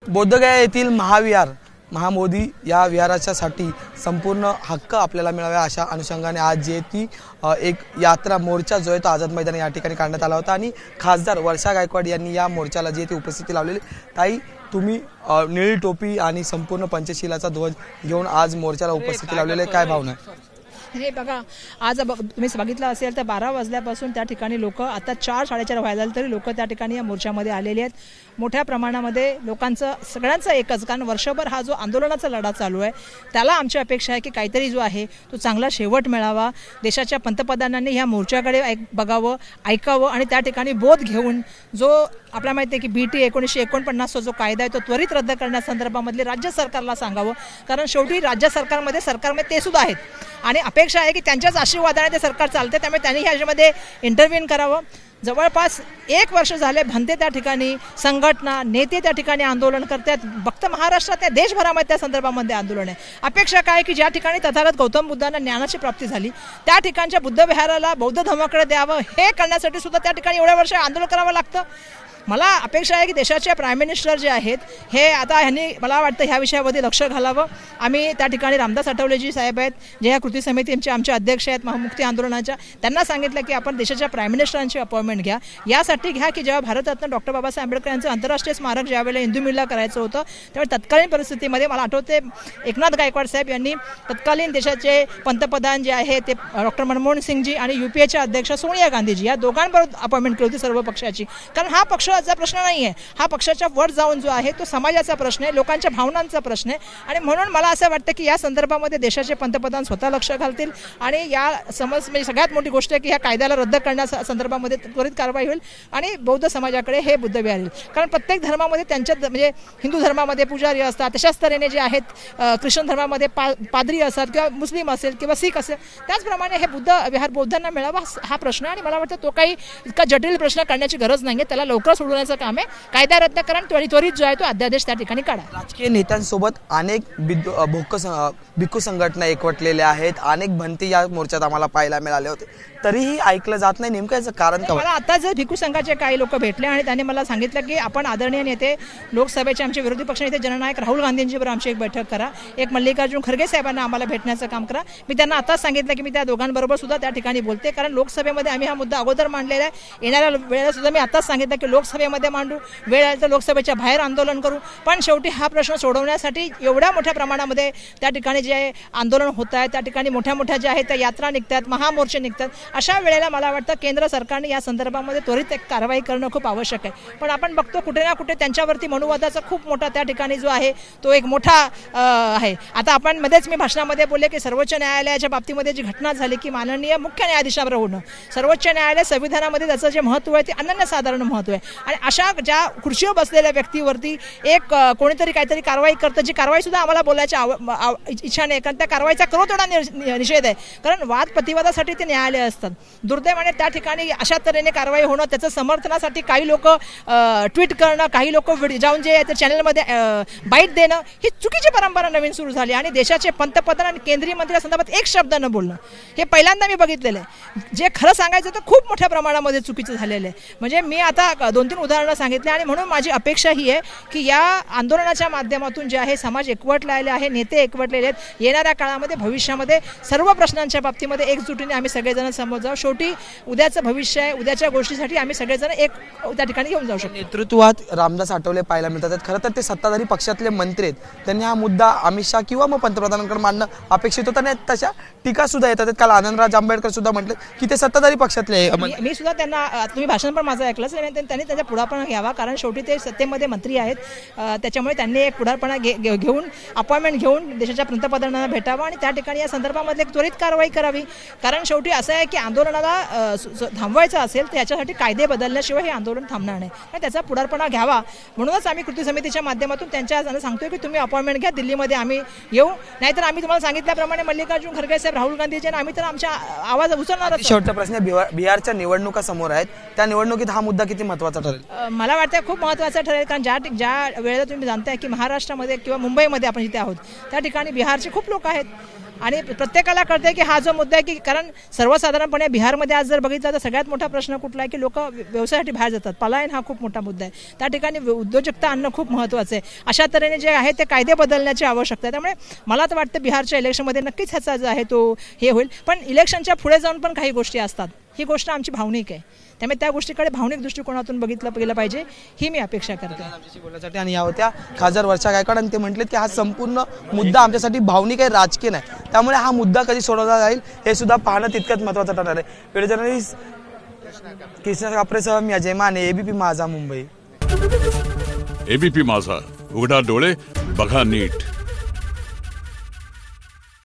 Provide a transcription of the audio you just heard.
बोधगया येथील महाविहार महामोदी या विहाराच्यासाठी संपूर्ण हक्क आपल्याला मिळावा अशा अनुषंगाने आज जे ती एक यात्रा मोर्चा जो आहे तो आझाद मैदान या ठिकाणी काढण्यात आला होता आणि खासदार वर्षा गायकवाड यांनी या मोर्चाला जे ती उपस्थिती लावलेली। ताई, तुम्ही निळी टोपी आणि संपूर्ण पंचशिलाचा ध्वज घेऊन आज मोर्चाला उपस्थिती लावलेले, काय भावना आहे? हे बघा, आज तुम्ही बघितलं असेल तर 12 वाजल्यापासून त्या ठिकाणी लोक, आता 4-4:30 व्हायला तरी लोक त्या ठिकाणी या मोर्चामध्ये आलेले आहेत। मोठ्या प्रमाणामध्ये लोकांचं सगळ्यांचं एकच, कारण वर्षभर हा जो आंदोलनाचा लढा चालू आहे त्याला आमची अपेक्षा आहे की काहीतरी जो आहे तो चांगला शेवट मिळावा। देशाच्या पंतप्रधानांनी ह्या मोर्चाकडे बघावं, ऐकावं आणि त्या ठिकाणी बोध घेऊन जो आपल्याला माहिती आहे की BT 1949 जो कायदा आहे तो त्वरित रद्द करण्यासंदर्भामधले राज्य सरकारला सांगावं, कारण शेवटी राज्य सरकारमध्ये ते सुद्धा आहेत आणि अपेक्षा आहे की त्यांच्याच आशीर्वादाने ते सरकार चालते, त्यामुळे त्यांनी ह्याच्यामध्ये इंटरव्हीन करावं। जवळपास 1 वर्ष झाले भंते त्या ठिकाणी, संघटना नेते त्या ठिकाणी आंदोलन करतात। फक्त महाराष्ट्रात नाही, देशभरामध्ये त्या संदर्भामध्ये आंदोलन आहे। अपेक्षा काय की ज्या ठिकाणी तथागत गौतम बुद्धांना ज्ञानाची प्राप्ती झाली त्या ठिकाणच्या बुद्ध विहाराला बौद्ध धर्माकडे द्यावं, हे करण्यासाठी सुद्धा त्या ठिकाणी एवढ्या वर्ष आंदोलन करावं लागतं। मला अपेक्षा आहे की देशाचे प्राईम मिनिस्टर जे आहेत हे आता ह्यांनी मला वाटतं ह्या विषयामध्ये लक्ष घालावं। आम्ही त्या ठिकाणी रामदास आठवलेजी साहेब आहेत जे ह्या कृती समितीचे आमचे अध्यक्ष आहेत महामुक्ती आंदोलनाच्या, त्यांना सांगितलं की आपण देशाच्या प्राईम मिनिस्टरांची अपॉइंटमेंट घ्या, यासाठी घ्या की जेव्हा भारतरत्न डॉक्टर बाबासाहेब आंबेडकर यांचं आंतरराष्ट्रीय स्मारक ज्यावेळेला इंदू मिलला करायचं होतं त्यावेळी तत्कालीन परिस्थितीमध्ये मला आठवते एकनाथ गायकवाड साहेब यांनी तत्कालीन देशाचे पंतप्रधान जे आहे ते डॉक्टर मनमोहन सिंगजी आणि UPAच्या अध्यक्ष सोनिया गांधीजी या दोघांबरोबर अपॉइंटमेंट केली होती सर्व पक्षाची, कारण हा पक्ष प्रश्न नाही आहे, हा पक्षाच्या वर जाऊन जो आहे तो समाजाचा प्रश्न आहे, लोकांच्या भावनांचा प्रश्न आहे। आणि म्हणून मला असं वाटतं की या संदर्भामध्ये देशाचे पंतप्रधान स्वतः लक्ष घालतील आणि या म्हणजे सगळ्यात मोठी गोष्ट आहे की ह्या कायद्याला रद्द करण्याच्या संदर्भामध्ये त्वरित कारवाई होईल आणि बौद्ध समाजाकडे हे बुद्ध विहार येईल, कारण प्रत्येक धर्मामध्ये त्यांच्यात म्हणजे हिंदू धर्मामध्ये पुजारी असतात, तशाच तऱ्हेने जे आहेत ख्रिश्चन धर्मामध्ये पादरी असतात किंवा मुस्लिम असेल किंवा सिख असेल, त्याचप्रमाणे हे बुद्ध विहार बौद्धांना मिळावा हा प्रश्न। आणि मला वाटतं तो काही इतका जटिल प्रश्न करण्याची गरज नाही आहे, त्याला लवकर सोडवण्याचं काम आहे। कायदा रद्द करा, त्वरित जो आहे तो अध्यादेश त्या ठिकाणी काढा। राजकीय नेत्यांसोबत अनेक भिक्खू संघटना एकवटलेल्या आहेत, अनेक भंते या मोर्चात आम्हाला पाहायला मिळाले होते, तरीही ऐकलं जात नाही, नेमकं याचं कारण काय? मला आता जर भिक्खू संघाचे काही लोक भेटले आणि त्यांनी मला सांगितलं की आपण आदरणीय नेते लोकसभेचे आमचे विरोधी पक्षनेते जननायक राहुल गांधींबरोबर आमची एक बैठक करा, एक मल्लिकार्जुन खरगे साहेबांना आम्हाला भेटण्याचं काम करा। मी त्यांना आताच सांगितलं की मी त्या दोघांबरोबर सुद्धा त्या ठिकाणी बोलते, कारण लोकसभेमध्ये आम्ही हा मुद्दा अगोदर मांडलेला आहे। येणाऱ्या वेळेला सुद्धा मी आताच सांगितलं की लोकसभेमध्ये मांडू, वेळ आली तर लोकसभेच्या बाहेर आंदोलन करू, पण शेवटी हा प्रश्न सोडवण्यासाठी एवढ्या मोठ्या प्रमाणामध्ये त्या ठिकाणी जे आंदोलन होत आहे, त्या ठिकाणी मोठ्या ज्या आहेत त्या यात्रा निघतात, महामोर्चे निघतात, अशा वेळेला मला वाटतं केंद्र सरकारने या संदर्भामध्ये त्वरित एक कारवाई करणं खूप आवश्यक आहे। पण आपण बघतो कुठे ना कुठे त्यांच्यावरती मनुवादाचा खूप मोठा त्या ठिकाणी जो आहे तो एक मोठा आहे। आता आपण मध्येच मी भाषणामध्ये बोलले की सर्वोच्च न्यायालयाच्या बाबतीमध्ये जी घटना झाली की माननीय मुख्य न्यायाधीशावर होणं, सर्वोच्च न्यायालय संविधानामध्ये त्याचं जे महत्त्व आहे ते अनन्यसाधारण महत्त्व आहे आणि अशा ज्या खुर्चीवर बसलेल्या व्यक्तीवरती एक कोणीतरी काहीतरी कारवाई करतं, जी कारवाई सुद्धा आम्हाला बोलायची इच्छा नाही, कारण त्या कारवाईचा करोतोडा निषेध आहे, कारण वाद प्रतिवादासाठी ते न्यायालय असतात। दुर्दैवाने त्या ठिकाणी अशा तऱ्हेने कारवाई होणं, त्याचं समर्थनासाठी काही लोक ट्विट करणं, काही लोक जाऊन जे त्या चॅनलमध्ये बाईट देणं, ही चुकीची परंपरा नवीन सुरू झाली आणि देशाचे पंतप्रधान आणि केंद्रीय मंत्री संदर्भात एक शब्द न बोलणं हे पहिल्यांदा मी बघितलेलं आहे। जे खरं सांगायचं तर खूप मोठ्या प्रमाणामध्ये चुकीचं झालेलं आहे। म्हणजे मी आता 2-3 उदाहरणं सांगितले आणि म्हणून माझी अपेक्षा ही आहे की या आंदोलनाच्या माध्यमातून जे आहे समाज एकवटलेला आहे, नेते एकवटलेले आहेत, येणाऱ्या काळामध्ये भविष्यामध्ये सर्व प्रश्नांच्या बाबतीमध्ये एकजुटीने आम्ही सगळेजण समोर जाऊ। शेवटी उद्याचं भविष्य आहे, उद्याच्या गोष्टीसाठी आम्ही सगळेजण एक त्या ठिकाणी घेऊन जाऊ शकतो। नेतृत्वात रामदास आठवले पाहायला मिळतात, खरं तर ते सत्ताधारी पक्षातले मंत्री आहेत, त्यांनी हा मुद्दा अमित शाह किंवा मग पंतप्रधानांकडे मांडणं अपेक्षित होतं आणि तशा टीका सुद्धा येतात। काल आनंदराज आंबेडकर सुद्धा म्हटले की ते सत्ताधारी पक्षातले मी सुद्धा त्यांना, तुम्ही भाषण पण माझं ऐकलंच, त्यांनी त्याचा पुढारपणा घ्यावा, कारण शेवटी ते सत्तेमध्ये मंत्री आहेत, त्याच्यामुळे त्यांनी एक पुढारपणा घेऊन अपॉइंटमेंट घेऊन देशाच्या पंतप्रधानांना भेटावं आणि त्या ठिकाणी या संदर्भामध्ये एक त्वरित कारवाई करावी, कारण शेवटी असं आहे की आंदोलनाला थांबवायचं असेल तर याच्यासाठी कायदे बदलल्याशिवाय हे आंदोलन थांबणार नाही आणि त्याचा पुढारपणा घ्यावा। म्हणूनच आम्ही कृती समितीच्या माध्यमातून त्यांच्या सांगतोय की तुम्ही अपॉइंटमेंट घ्या, दिल्लीमध्ये आम्ही येऊ, नाहीतर आम्ही तुम्हाला सांगितल्याप्रमाणे मल्लिकार्जुन खरगे साहेब, राहुल गांधीजी आम्ही तर आमच्या आवाज उचलणार। शेवटचा प्रश्न, बिहारच्या निवडणुका समोर आहेत, त्या निवडणुकीत हा मुद्दा किती महत्त्वाचा ठरेल? मला वाटतं खूप महत्त्वाचं ठरेल, कारण ज्या वेळेला तुम्ही जाणताय की महाराष्ट्रामध्ये किंवा मुंबईमध्ये आपण जिथे आहोत त्या ठिकाणी बिहारचे खूप लोक आहेत आणि प्रत्येकाला कळतंय की हा जो मुद्दा आहे की कारण सर्वसाधारणपणे बिहारमध्ये आज जर बघितलं तर सगळ्यात मोठा प्रश्न कुठला आहे की लोक व्यवसायासाठी बाहेर जातात. पलायन हा खूप मोठा मुद्दा आहे. त्या ठिकाणी उद्योजकता आणणं खूप महत्त्वाचं आहे. अशा तऱ्हेने जे आहे ते कायदे बदलण्याची आवश्यकता आहे. त्यामुळे मला तर वाटतं बिहारच्या इलेक्शनमध्ये नक्कीच ह्याचा जो आहे तो हे होईल. पण इलेक्शनच्या पुढे जाऊन पण काही गोष्टी असतात. ही गोष्ट आमची भावनिक आहे. त्यामुळे त्या गोष्टीकडे भावनिक दृष्टिकोनातून बघितलं गेलं पाहिजे ही मी अपेक्षा करते. आमच्याशी बोलण्यासाठी आणि या होत्या खासदार वर्षा गायकवाड आणि ते म्हटलेत की हा संपूर्ण मुद्दा आमच्यासाठी भावनिक आहे, राजकीय नाही. त्यामुळे हा मुद्दा कधी सोडवला जाईल हे सुद्धा पाहणं तितकंच महत्त्वाचं ठरणार आहे. व्हिडिओ जर्नलिस्ट कृष्णा कापरेसह मी अजय माने, एबीपी माझा, मुंबई. एबीपी माझा, उघडा डोळे बघा नीट.